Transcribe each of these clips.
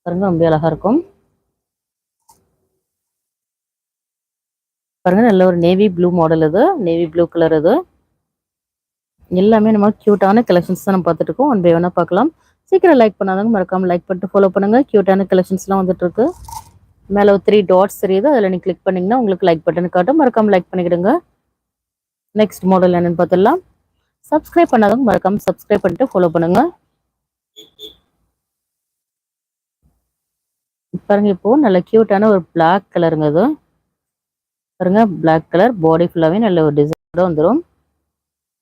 பாருங்க ரொம்ப அழகா இருக்கும். பாருங்க நல்ல ஒரு நேவி ப்ளூ மாடல் இது. நேவி ப்ளூ கலர் இது. எல்லாமே நம்ம கியூட்டான கலெக்ஷன்ஸ் தான் நம்ம பார்த்துட்டு இருக்கோம். ஒன் பை ஒன்னா பார்க்கலாம். சீக்கிரம் லைக் பண்ணாதவங்க மறக்காம லைக் பண்ணிட்டு ஃபாலோ பண்ணுங்க. கியூட்டான கலெக்ஷன்ஸ்லாம் வந்துட்டு இருக்கு. மேலே ஒரு 3 டாட்ஸ் தெரியுது. அதில் நீங்க கிளிக் பண்ணீங்கன்னா உங்களுக்கு லைக் பட்டன் காட்டும். மறக்காம லைக் பண்ணிக்கிடுங்க. நெக்ஸ்ட் மாடல் என்னன்னு பார்த்துடலாம். சப்ஸ்கிரைப் பண்ணாதவங்க மறக்காம சப்ஸ்கிரைப் பண்ணிட்டு ஃபாலோ பண்ணுங்க. பாருங்க இப்போ நல்ல கியூட்டான ஒரு பிளாக் கலருங்க இது. பாருங்க பிளாக் கலர் பாடி ஃபுல்லாவே நல்ல ஒரு டிசைனோட வந்துடும்.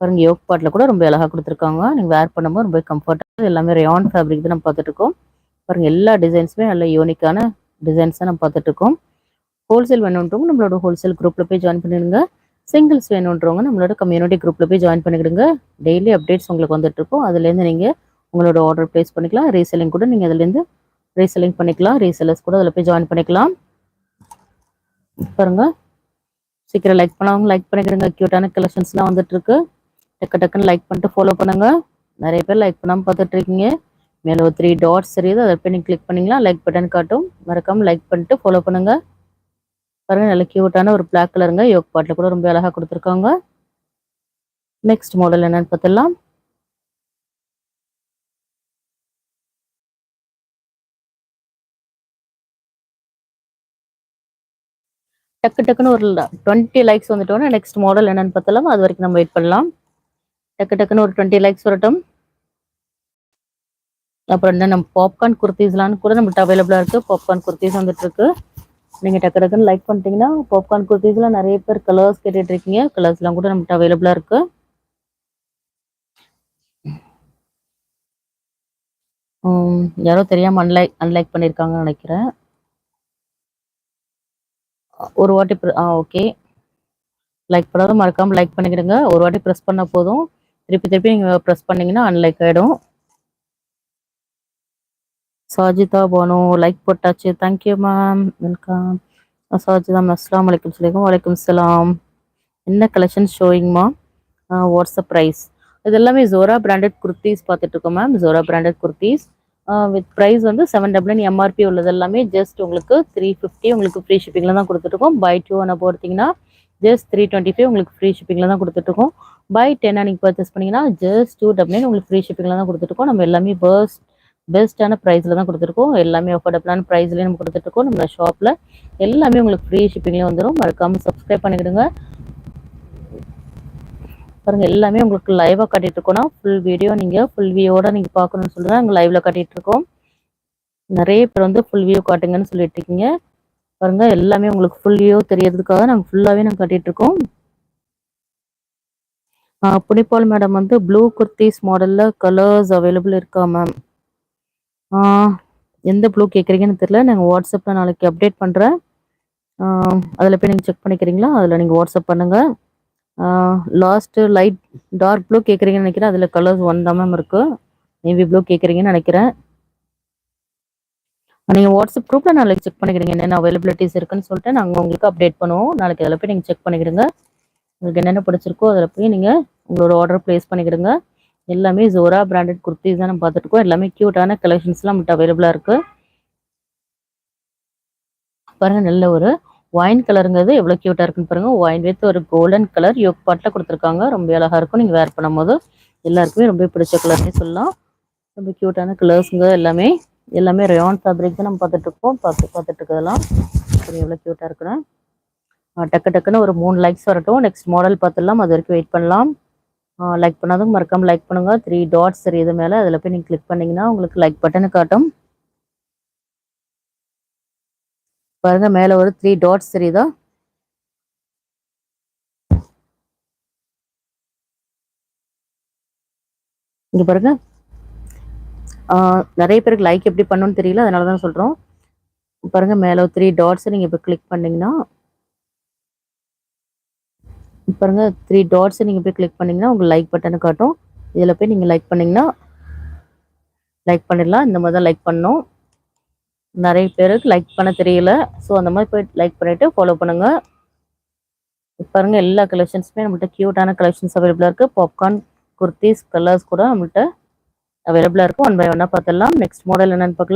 பாருங்க யோக் பார்ட்ல கூட ரொம்ப அழகா கொடுத்துருக்காங்க. நீங்க வேர் பண்ணும்போது ரொம்ப கம்ஃபர்டபுள். எல்லாமே ரயான் ஃபேப்ரிக் தான் நம்ம பார்த்துட்டு இருக்கோம். பாருங்க எல்லா டிசைன்ஸுமே நல்ல யூனிக்கான டிசைன்ஸ் தான் நம்ம பார்த்துட்டு இருக்கோம். ஹோல்சேல் வேணுன்றவங்க நம்மளோட ஹோல்சேல் குரூப்ல போய் ஜாயின் பண்ணிடுங்க. சிங்கிள்ஸ் வேணுன்றவங்க நம்மளோட கம்யூனிட்டி குரூப்ல போய் ஜாயின் பண்ணிக்கிடுங்க. டெய்லி அப்டேட்ஸ் உங்களுக்கு வந்துட்டு இருக்கும். அதுலேருந்து நீங்க உங்களோட ஆர்டர் பிளேஸ் பண்ணிக்கலாம். ரீசெல்லிங் கூட நீங்க அதுலேருந்து ரீசெல்லிங் பண்ணிக்கலாம். ரீசெல்லர்ஸ் கூட அதில் போய் ஜாயின் பண்ணிக்கலாம். பாருங்க சீக்கிரம் லைக் பண்ணவங்க லைக் பண்ணிக்கிடுங்க. கியூட்டான கலெக்ஷன்ஸ்லாம் வந்துட்டு இருக்கு. டக்குன்னு லைக் பண்ணிட்டு ஃபாலோ பண்ணுங்க. நிறைய பேர் லைக் பண்ணாமல் பார்த்துட்டு இருக்கீங்க. மேலே ஒரு 3 டாட்ஸ் தெரியுது. அதை போய் நீங்கள் கிளிக் பண்ணிங்களா லைக் பட்டன் காட்டும். மறக்காம லைக் பண்ணிட்டு ஃபாலோ பண்ணுங்க. பாருங்க நல்ல கியூட்டான ஒரு பிளாக் கலருங்க. யோக் பாட்டில் கூட ரொம்ப அழகாக கொடுத்துருக்காங்க. நெக்ஸ்ட் மாடல் என்னன்னு பார்த்துடலாம். டக்குன்னு ஒரு 20 லைக்ஸ் வந்துட்டோன்னா நெக்ஸ்ட் மாடல் என்னன்னு பார்த்தலாம். அது வரைக்கும் நம்ம வெயிட் பண்ணலாம். டக்குன்னு ஒரு 20 லைக்ஸ் வரட்டும். அப்புறம் என்ன நம்ம பாப்கார்ன் குர்த்திஸ்லாம் கூட நம்மகிட்ட அவைலபிளாக இருக்குது. பாப்கார்ன் குர்த்திஸ் வந்துட்டு இருக்கு. நீங்கள் டக்குன்னு லைக் பண்ணிட்டீங்கன்னா பாப்கார்ன் குர்த்திஸ்லாம் நிறைய பேர் கலர்ஸ் கேட்டுட்டு இருக்கீங்க. கலர்ஸ்லாம் கூட நம்மகிட்ட அவைலபிளாக இருக்கு. யாரோ தெரியாம அன்லைக் பண்ணியிருக்காங்கன்னு நினைக்கிறேன். ஒரு வாட்டி ஓகே. லைக் பண்ணாத மறக்காம லைக் பண்ணிக்கிடுங்க. ஒரு வாட்டி ப்ரெஸ் பண்ணா போதும். திருப்பி நீங்க ப்ரெஸ் பண்ணீங்கன்னா அன்லைக் ஆயிடும். சாஜிதா பானு லைக் போட்டாச்சு. Thank you ma'am. Welcome. Sajida ma'am அஸ்ஸலாமு அலைக்கும் சொல்லியிருக்கோம். வலைக்கும் சலாம். என்ன கலெக்ஷன் ஷோயிங்மா? வாட்ஸ்அப் ப்ரைஸ் இது எல்லாமே ஜோரா பிராண்டட் குர்த்திஸ் பார்த்துட்டு இருக்கோம் ma'am. Zohra branded kurtis with price வந்து 799 எம்ஆர்பி உள்ளது எல்லாமே ஜஸ்ட் உங்களுக்கு 350 உங்களுக்கு ஃப்ரீ ஷிப்பிங்கில் தான் கொடுத்துட்ருக்கோம். பை 2 ஒன்று போடுறீங்கன்னா ஜஸ்ட் 325 உங்களுக்கு ஃப்ரீ ஷிப்பிங்கில் தான் கொடுத்துட்ருக்கோம். பை 10 நீங்கள் பர்ச்சேஸ் பண்ணிங்கன்னா ஜஸ்ட் 299 உங்களுக்கு ஃப்ரீ ஷிப்பிங்கில் தான் கொடுத்துட்ருக்கோம். நம்ம எல்லாமே பெஸ்ட்டான ப்ரைஸில் தான் கொடுத்துருக்கோம். எல்லாமே அஃபோர்டபுளான ப்ரைஸ்லேயே நம்ம கொடுத்துட்ருக்கோம். நம்ம ஷாப்பில் எல்லாமே உங்களுக்கு ஃப்ரீ ஷிப்பிங்லேயே வந்துடும். மறக்காமல் சப்ஸ்கிரைப் பண்ணிக்கிடுங்க. பாருங்க எல்லாமே உங்களுக்கு லைவா காட்டிட்டு இருக்கோம்னா ஃபுல் வீடியோ நீங்க ஃபுல் வியூவோட நீங்க பார்க்கணும்னு சொல்லி தான் நாங்கள் லைவ்ல காட்டிட்டு இருக்கோம். நிறைய பேர் வந்து ஃபுல் வியூ காட்டுங்கன்னு சொல்லிட்டு இருக்கீங்க. பாருங்க எல்லாமே உங்களுக்கு ஃபுல் வியூ தெரியறதுக்காக நாங்கள் ஃபுல்லாவே நாங்கள் காட்டிட்டு இருக்கோம். புனிபால் மேடம் வந்து ப்ளூ குர்த்திஸ் மாடல்ல கலர்ஸ் அவைலபிள் இருக்கா மேம்? எந்த ப்ளூ கேட்குறீங்கன்னு தெரியல. நாங்கள் வாட்ஸ்அப்பில் நாளைக்கு அப்டேட் பண்ணுறேன். அதில் போய் நீங்கள் செக் பண்ணிக்கிறீங்களா? அதில் நீங்கள் வாட்ஸ்அப் பண்ணுங்கள். லாஸ்ட்டு லைட் டார்க் ப்ளூ கேட்குறீங்கன்னு நினைக்கிறேன். அதில் கலர்ஸ் 1 தான் மேம் இருக்குது. நேவி ப்ளூ கேட்குறீங்கன்னு நினைக்கிறேன். நீங்கள் வாட்ஸ்அப் குரூப்பில் நாளைக்கு செக் பண்ணிக்கிறீங்க என்னென்ன அவைலபிலிட்டிஸ் இருக்குன்னு சொல்லிட்டு நாங்கள் உங்களுக்கு அப்டேட் பண்ணுவோம். நாளைக்கு அதில் போய் நீங்கள் செக் பண்ணிக்கிடுங்க. உங்களுக்கு என்னென்ன பிடிச்சிருக்கோ அதில் போய் நீங்கள் உங்களோட ஆர்டர் ப்ளேஸ் பண்ணிக்கிடுங்க. எல்லாமே ஜோரா பிராண்டட் குர்த்திஸ் தான் நம்ம பார்த்துட்டு எல்லாமே க்யூட்டான கலெக்ஷன்ஸ்லாம் நம்மகிட்ட அவைலபிளாக இருக்குது. பாருங்க நல்ல ஒரு ஒயின் கலருங்கிறது எவ்வளோ க்யூட்டாக இருக்குன்னு பாருங்க. ஒயின் வித் ஒரு கோல்டன் கலர் யோக் பாட்டில் கொடுத்துருக்காங்க. ரொம்ப அழகாக இருக்கும். நீங்கள் வேர் பண்ணும்போது எல்லாருக்குமே ரொம்ப பிடிச்ச கலர்னே சொல்லலாம். ரொம்ப க்யூட்டான கலர்ஸுங்க எல்லாமே ரயான் ஃபேப்ரிக் தான் நம்ம பார்த்துட்டு இருக்கிறதெல்லாம் எவ்வளோ க்யூட்டாக இருக்குன்னு. டக்குன்னு ஒரு 3 லைக்ஸ் வரட்டும். நெக்ஸ்ட் மாடல் பார்த்துடலாம். அது வரைக்கும் வெயிட் பண்ணலாம். லைக் பண்ணாதும் மறக்காமல் லைக் பண்ணுங்க. 3 டாட்ஸ் தெரியுது மேலே. அதில் போய் நீங்கள் கிளிக் பண்ணிங்கன்னா உங்களுக்கு லைக் பட்டனு காட்டும். பாருங்க மேலே ஒரு 3 டாட்ஸ் தெரியுதா? இங்கே பாருங்க. நிறைய பேருக்கு லைக் எப்படி பண்ணணும்னு தெரியல. அதனால தான் சொல்கிறோம். பாருங்க மேலே ஒரு 3 டாட்ஸ் நீங்கள் இப்போ கிளிக் பண்ணிங்கன்னா பாருங்க 3 டாட்ஸ் நீங்கள் போய் கிளிக் பண்ணிங்கன்னா உங்களுக்கு லைக் பட்டனு காட்டும். இதில் போய் நீங்கள் லைக் பண்ணிங்கன்னா லைக் பண்ணிடலாம். இந்த மாதிரி தான் லைக் பண்ணணும். நிறைய பேருக்கு லைக் பண்ண தெரியல. ஸோ அந்த மாதிரி போய் லைக் பண்ணிவிட்டு ஃபாலோ பண்ணுங்கள். பாருங்க எல்லா கலெக்ஷன்ஸுமே நம்மள்ட்ட க்யூட்டான கலெக்ஷன்ஸ் அவைலபிளாக இருக்குது. பாப்கார்ன் குர்த்திஸ் கலர்ஸ் கூட நம்மள்ட்ட அவைலபிளாக இருக்கும். 1 பை 1 பார்த்துடலாம். நெக்ஸ்ட் மாடல் என்னென்னு பார்க்கலாம்.